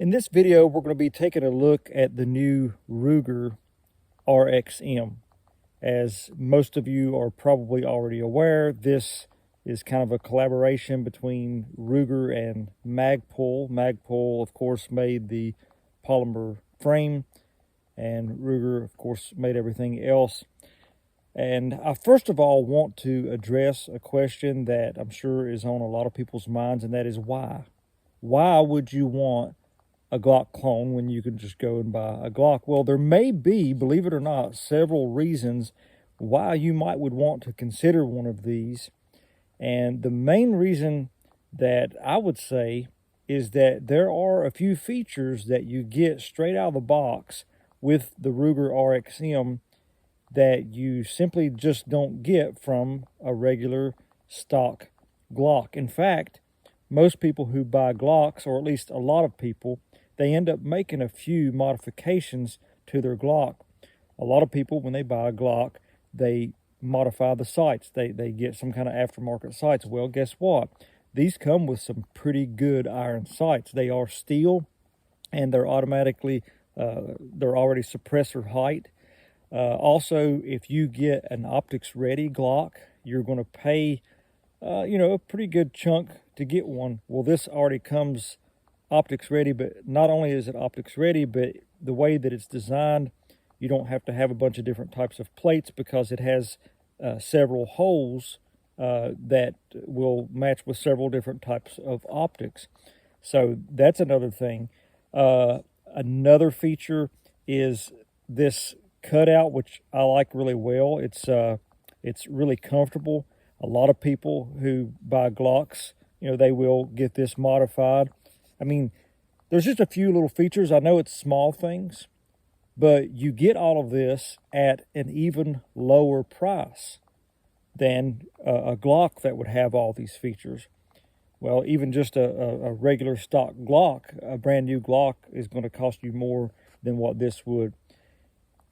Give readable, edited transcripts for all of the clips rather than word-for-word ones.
In this video, we're going to be taking a look at the new Ruger RXM. As most of you are probably already aware, this is kind of a collaboration between Ruger and Magpul. Magpul, of course, made the polymer frame, and Ruger, of course, made everything else. And I first of all want to address a question that I'm sure is on a lot of people's minds, and that is why? Why would you want a Glock clone when you can just go and buy a Glock? Well, there may be, believe it or not, several reasons why you would want to consider one of these. And the main reason that I would say is that there are a few features that you get straight out of the box with the Ruger RXM that you simply just don't get from a regular stock Glock. In fact, most people who buy Glocks, or at least a lot of people, they end up making a few modifications to their Glock. A lot of people, when they buy a Glock, they modify the sights. They get some kind of aftermarket sights. Well, guess what? These come with some pretty good iron sights. They are steel, and they're automatically, they're already suppressor height. Also, if you get an optics ready Glock, you're going to pay, a pretty good chunk to get one. Well, this already comes optics ready, but not only is it optics ready, but the way that it's designed, you don't have to have a bunch of different types of plates because it has several holes that will match with several different types of optics. So that's another thing. Another feature is this cutout, which I like really well. It's really comfortable. A lot of people who buy Glocks, they will get this modified. I mean, there's just a few little features. I know it's small things, but you get all of this at an even lower price than a Glock that would have all these features. Well, even just a regular stock Glock, a brand new Glock, is going to cost you more than what this would.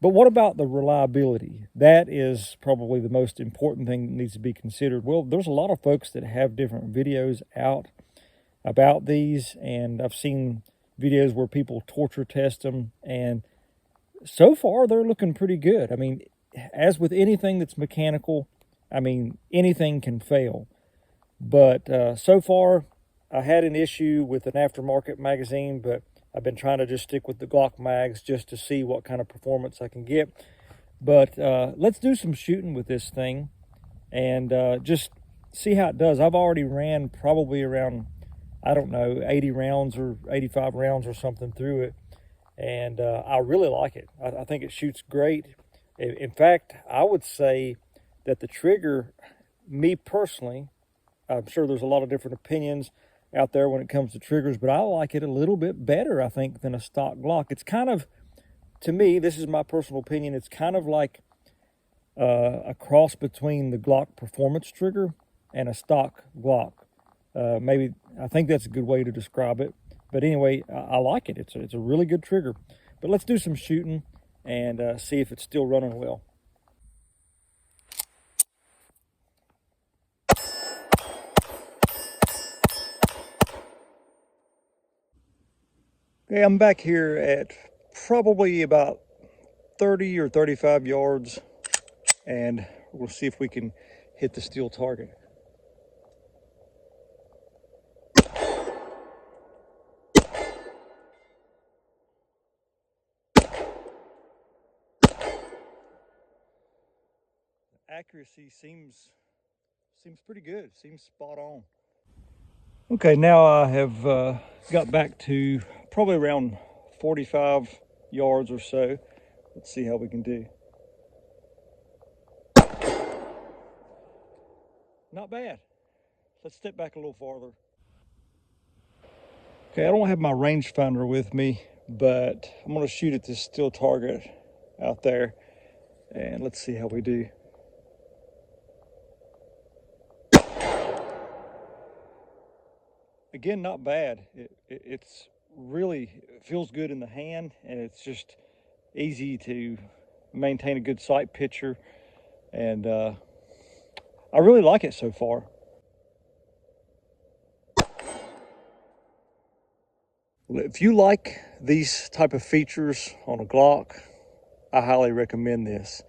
But what about the reliability? That is probably the most important thing that needs to be considered. Well, there's a lot of folks that have different videos out about these, and I've seen videos where people torture test them, and so far they're looking pretty good. I mean, as with anything that's mechanical, I mean, anything can fail. But so far, I had an issue with an aftermarket magazine, but I've been trying to just stick with the Glock mags just to see what kind of performance I can get. But let's do some shooting with this thing and just see how it does. I've already ran probably around, I don't know, 80 rounds or 85 rounds or something through it. And I really like it. I think it shoots great. In fact, I would say that the trigger, me personally, I'm sure there's a lot of different opinions out there when it comes to triggers, but I like it a little bit better, I think, than a stock Glock. It's kind of, to me, this is my personal opinion, it's kind of like a cross between the Glock performance trigger and a stock Glock. Maybe, I think that's a good way to describe it. But anyway, I like it. It's a really good trigger. But let's do some shooting and see if it's still running well. Okay, I'm back here at probably about 30 or 35 yards, and we'll see if we can hit the steel target. Accuracy seems pretty good, seems spot on. Okay, now I have got back to probably around 45 yards or so. Let's see how we can do. Not bad. Let's step back a little farther. Okay, I don't have my rangefinder with me, but I'm going to shoot at this steel target out there, and let's see how we do. Again, not bad. It's really, it feels good in the hand, and it's just easy to maintain a good sight picture, and I really like it so far. If you like these type of features on a Glock, I highly recommend this.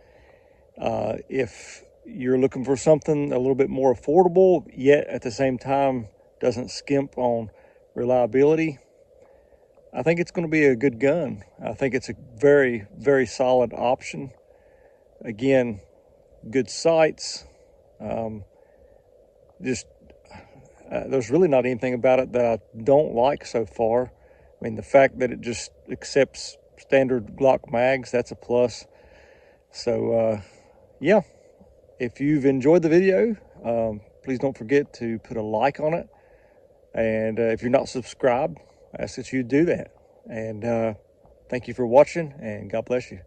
If you're looking for something a little bit more affordable, yet at the same time doesn't skimp on reliability, I think it's going to be a good gun. I think it's a very, very solid option. Again, good sights. There's really not anything about it that I don't like so far. I mean, the fact that it just accepts standard Glock mags, that's a plus. So, yeah, if you've enjoyed the video, please don't forget to put a like on it. And if you're not subscribed, I ask that you do that. And thank you for watching, and God bless you.